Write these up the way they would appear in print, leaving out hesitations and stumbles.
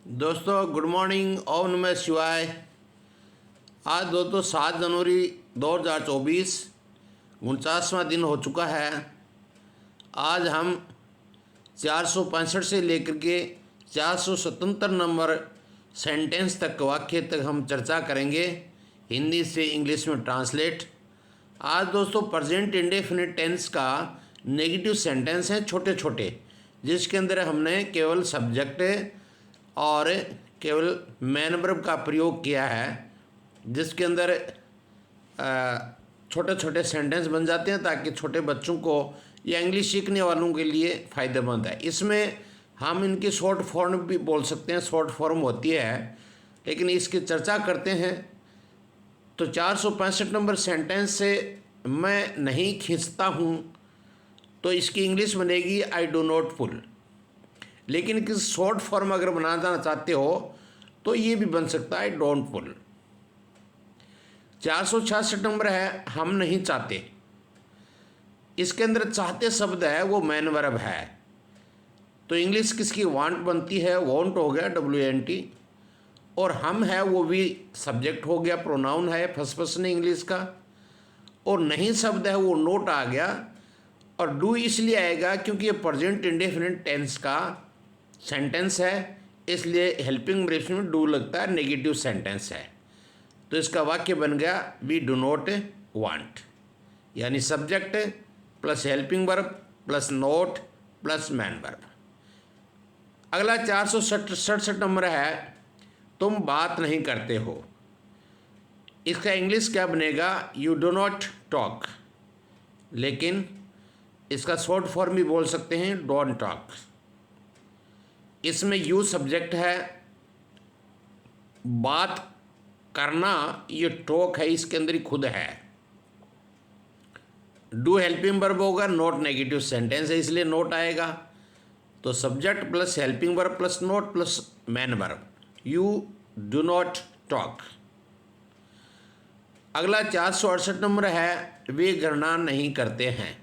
दोस्तों good morning. ओम नमः शिवाय। आज दोस्तों 7 जनवरी 2024 49वां दिन हो चुका है। आज हम 465 से लेकर के 477 नंबर सेंटेंस तक वाक्य तक हम चर्चा करेंगे, हिंदी से इंग्लिश में ट्रांसलेट। आज दोस्तों प्रेजेंट इंडेफिनिट टेंस का नेगेटिव सेंटेंस हैं छोटे छोटे, जिसके अंदर हमने केवल सब्जेक्ट और केवल मैन वर्ब का प्रयोग किया है, जिसके अंदर छोटे छोटे सेंटेंस बन जाते हैं ताकि छोटे बच्चों को या इंग्लिश सीखने वालों के लिए फ़ायदेमंद है। इसमें हम इनकी शॉर्ट फॉर्म भी बोल सकते हैं, शॉर्ट फॉर्म होती है, लेकिन इसकी चर्चा करते हैं। तो 465 नंबर सेंटेंस से मैं नहीं खींचता हूँ, तो इसकी इंग्लिश बनेगी आई डू नॉट पुल। लेकिन किसी शॉर्ट फॉर्म अगर बनाना चाहते हो तो ये भी बन सकता है डोंट पुल। 466 नंबर है हम नहीं चाहते। इसके अंदर चाहते शब्द है वो मैन वर्ब है, तो इंग्लिश किसकी वांट बनती है, वांट हो गया WNT, और हम है वो भी सब्जेक्ट हो गया, प्रोनाउन है फर्स्ट पर्सन इंग्लिश का, और नहीं शब्द है वो नोट आ गया। और डू इसलिए आएगा क्योंकि ये प्रेजेंट इंडेफिनिट टेंस का सेंटेंस है, इसलिए हेल्पिंग वर्ब में डू लगता है, नेगेटिव सेंटेंस है। तो इसका वाक्य बन गया वी डू नॉट वांट, यानी subject plus helping verb plus note plus man verb. अगला 467 नंबर है तुम बात नहीं करते हो। इसका इंग्लिश क्या बनेगा, यू डू नॉट टॉक, लेकिन इसका शॉर्ट फॉर्म भी बोल सकते हैं डोंट टॉक। इसमें यू सब्जेक्ट है, बात करना ये टॉक है, इसके अंदर ही खुद है। डू हेल्पिंग वर्ब होगा, नोट नेगेटिव सेंटेंस है इसलिए नोट आएगा। तो subject plus helping verb plus note plus man verb, you do not talk. अगला 468 नंबर है वे गणना नहीं करते हैं।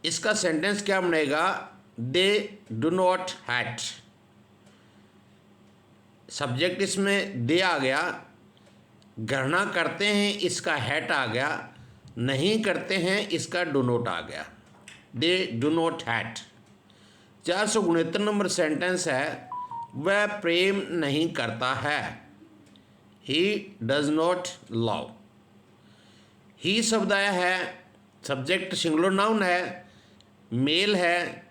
इसका सेंटेंस क्या बनेगा, they do not hat. Subject इसमें दे आ गया, गणना करते हैं इसका हैट आ गया, नहीं करते हैं इसका डू नॉट आ गया, they do not hat. 469 number sentence है वह प्रेम नहीं करता है, ही डज नॉट लव। ही शब्द आया है, सब्जेक्ट सिंगुलर नाउन है, मेल है,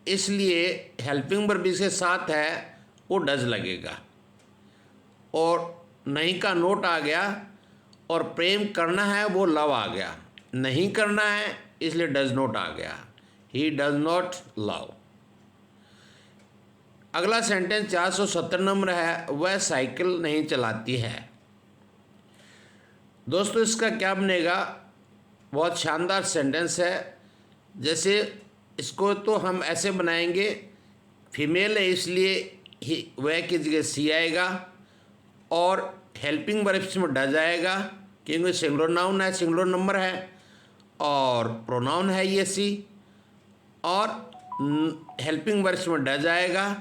इसलिए हेल्पिंग वर्ब इसके साथ है वो डज लगेगा, और नहीं का नोट आ गया, और प्रेम करना है वो लव आ गया, नहीं करना है इसलिए डज नॉट आ गया, ही डज नॉट लव। अगला सेंटेंस 470 नंबर है वह साइकिल नहीं चलाती है। दोस्तों इसका क्या बनेगा, बहुत शानदार सेंटेंस है। जैसे इसको तो हम ऐसे बनाएंगे, फीमेल है इसलिए ही वह की जगह सी आएगा, और हेल्पिंग वर्ब में डज आएगा क्योंकि सिंगुलर नाउन है, सिंगुलर नंबर है, और प्रोनाउन है ये सी, और हेल्पिंग वर्ब में डज आएगा,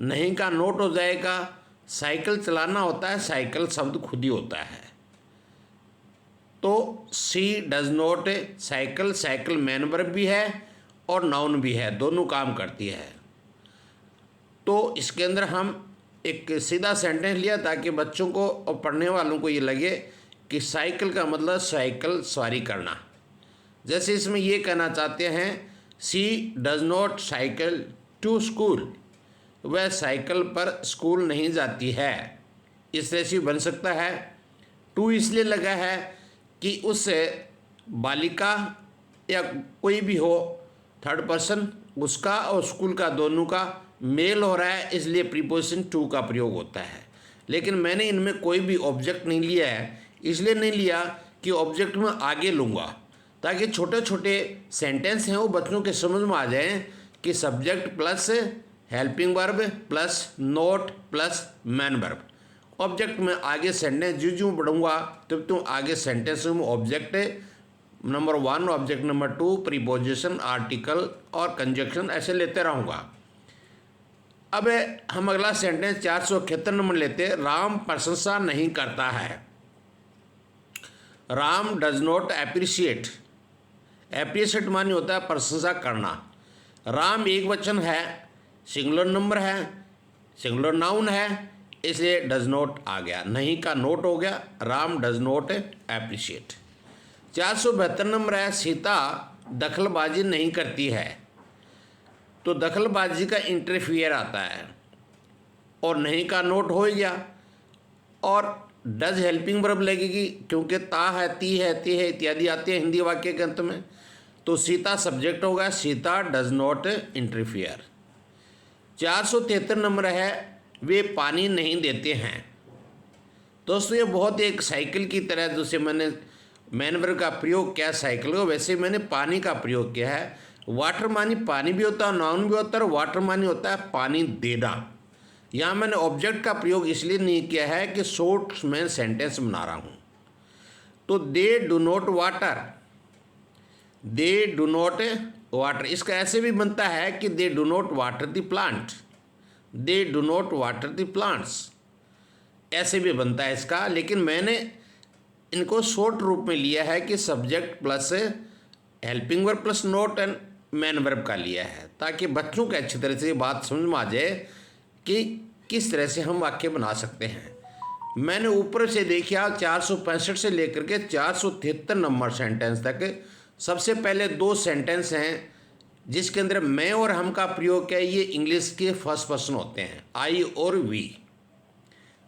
नहीं का नोट हो जाएगा। साइकिल चलाना होता है, साइकिल शब्द खुद ही होता है, तो she does not cycle, cycle main verb भी है और नाउन भी है, दोनों काम करती है। तो इसके अंदर हम एक सीधा सेंटेंस लिया ताकि बच्चों को और पढ़ने वालों को ये लगे कि साइकिल का मतलब साइकिल सवारी करना। जैसे इसमें ये कहना चाहते हैं she does not cycle to school, वह साइकिल पर स्कूल नहीं जाती है। इस तरह से बन सकता है। टू इसलिए लगा है कि उस बालिका या कोई भी हो, थर्ड पर्सन उसका और स्कूल का दोनों का मेल हो रहा है, इसलिए प्रीपोजिशन टू का प्रयोग होता है। लेकिन मैंने इनमें कोई भी ऑब्जेक्ट नहीं लिया है, इसलिए नहीं लिया कि ऑब्जेक्ट में आगे लूँगा ताकि छोटे छोटे सेंटेंस हैं वो बच्चों के समझ में आ जाएं कि subject plus helping verb plus note plus man verb. Object में आगे सेंटेंस जो जो बढ़ूँगा तब तुम आगे सेंटेंस में object number 1, object number 2, preposition, article और कंजक्शन ऐसे लेते रहूँगा। अब हम अगला सेंटेंस 471 नंबर लेते हैं। राम प्रशंसा नहीं करता है। Ram does not appreciate. Appreciate माने होता है प्रशंसा करना। राम एक वचन है, सिंगुलर नंबर है, सिंगुलर नाउन है, इसलिए डज नॉट आ गया, नहीं का नोट हो गया। Ram does not appreciate. 472 number है। सीता दखलबाजी नहीं करती है। तो दखलबाजी का इंटरफियर आता है और नहीं का नोट हो गया, और डज हेल्पिंग वर्ब लगेगी क्योंकि ता है, ती है, ते है इत्यादि आते हैं हिंदी वाक्य के अंत में। तो सीता सब्जेक्ट होगा, Sita does not interfere. 473 number है। वे पानी नहीं देते हैं। दोस्तों ये बहुत एक साइकिल की तरह, जैसे मैंने मैन वर्ब का प्रयोग किया साइकिल को, वैसे मैंने पानी का प्रयोग किया है। वाटर मानी पानी भी होता है, नाउन भी होता है, और वाटर मानी होता है पानी देना। यहाँ मैंने ऑब्जेक्ट का प्रयोग इसलिए नहीं किया है कि शॉर्ट में सेंटेंस बना रहा हूँ। तो they do not water, they do not water, इसका ऐसे भी बनता है कि they do not water the plant, they do not water the plants, ऐसे भी बनता है इसका। लेकिन मैंने इनको शॉर्ट रूप में लिया है कि subject plus helping verb plus note and man verb का लिया है, ताकि बच्चों को अच्छी तरह से ये बात समझ में आ जाए कि किस तरह से हम वाक्य बना सकते हैं। मैंने ऊपर से देखा 465 से लेकर के 473 नंबर सेंटेंस तक। सबसे पहले दो सेंटेंस हैं जिसके अंदर मैं और हम का प्रयोग किया, ये इंग्लिश के फर्स्ट पर्सन होते हैं, आई और वी।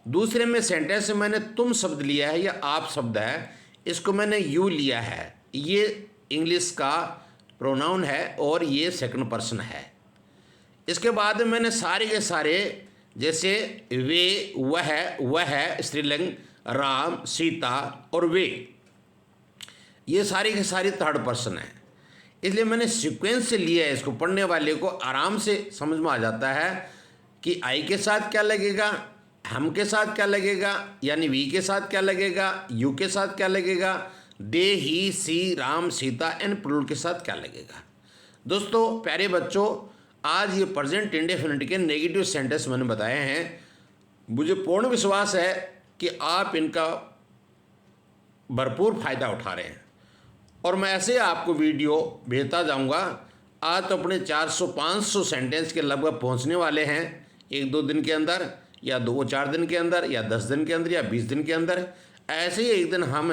दूसरे में सेंटेंस में मैंने तुम शब्द लिया है या आप शब्द है, इसको मैंने यू लिया है, ये इंग्लिश का प्रोनाउन है और ये सेकंड पर्सन है। इसके बाद मैंने सारे के सारे, जैसे वे, वह, स्त्रीलिंग, राम, सीता और वे, ये सारी के सारी थर्ड पर्सन है। इसलिए मैंने सीक्वेंस से लिया है, इसको पढ़ने वाले को आराम से समझ में आ जाता है कि आई के साथ क्या लगेगा, हम के साथ क्या लगेगा, यानी वी के साथ क्या लगेगा, यू के साथ क्या लगेगा, दे, ही, सी, राम, सीता एंड प्लूरल के साथ क्या लगेगा। दोस्तों प्यारे बच्चों, आज ये प्रेजेंट इंडेफिनिट के नेगेटिव सेंटेंस मैंने बताए हैं। मुझे पूर्ण विश्वास है कि आप इनका भरपूर फ़ायदा उठा रहे हैं, और मैं ऐसे आपको वीडियो भेजता जाऊंगा। आज तो अपने 400-500 सेंटेंस के लगभग पहुंचने वाले हैं, 1-2 दिन के अंदर, या 2-4 दिन के अंदर, या 10 दिन के अंदर, या 20 दिन के अंदर। ऐसे ही एक दिन हम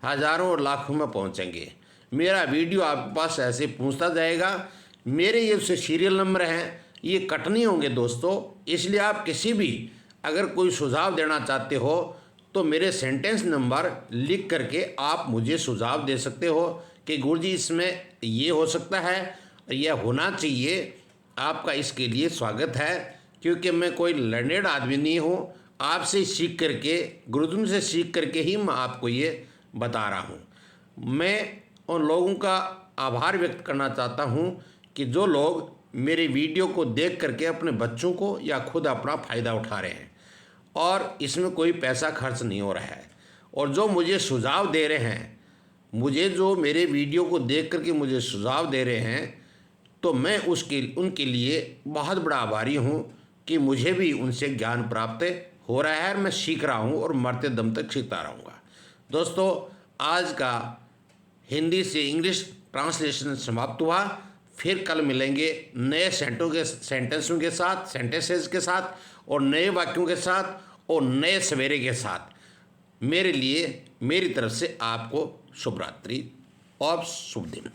हज़ारों और लाखों में पहुंचेंगे। मेरा वीडियो आपके पास ऐसे पहुंचता जाएगा। मेरे ये से सीरियल नंबर हैं, ये कट नहीं होंगे दोस्तों। इसलिए आप किसी भी अगर कोई सुझाव देना चाहते हो तो मेरे सेंटेंस नंबर लिख करके आप मुझे सुझाव दे सकते हो कि गुरुजी इसमें ये हो सकता है, यह होना चाहिए। आपका इसके लिए स्वागत है, क्योंकि मैं कोई लर्नेड आदमी नहीं हूँ। आपसे सीख करके, गुरुजन से सीख करके ही मैं आपको ये बता रहा हूँ। मैं उन लोगों का आभार व्यक्त करना चाहता हूँ कि जो लोग मेरे वीडियो को देख करके अपने बच्चों को या खुद अपना फ़ायदा उठा रहे हैं, और इसमें कोई पैसा खर्च नहीं हो रहा है। और जो मुझे सुझाव दे रहे हैं, मुझे जो मेरे वीडियो को देख करके मुझे सुझाव दे रहे हैं, तो मैं उनके लिए बहुत बड़ा आभारी हूँ कि मुझे भी उनसे ज्ञान प्राप्त हो रहा है, और मैं सीख रहा हूँ और मरते दम तक सीखता रहूँगा। दोस्तों आज का हिंदी से इंग्लिश ट्रांसलेशन समाप्त हुआ। फिर कल मिलेंगे नए सेंटेंसों के साथ, सेंटेंसेस के साथ, और नए वाक्यों के साथ, और नए सवेरे के साथ। मेरे लिए, मेरी तरफ से आपको शुभ रात्रि और शुभ दिन।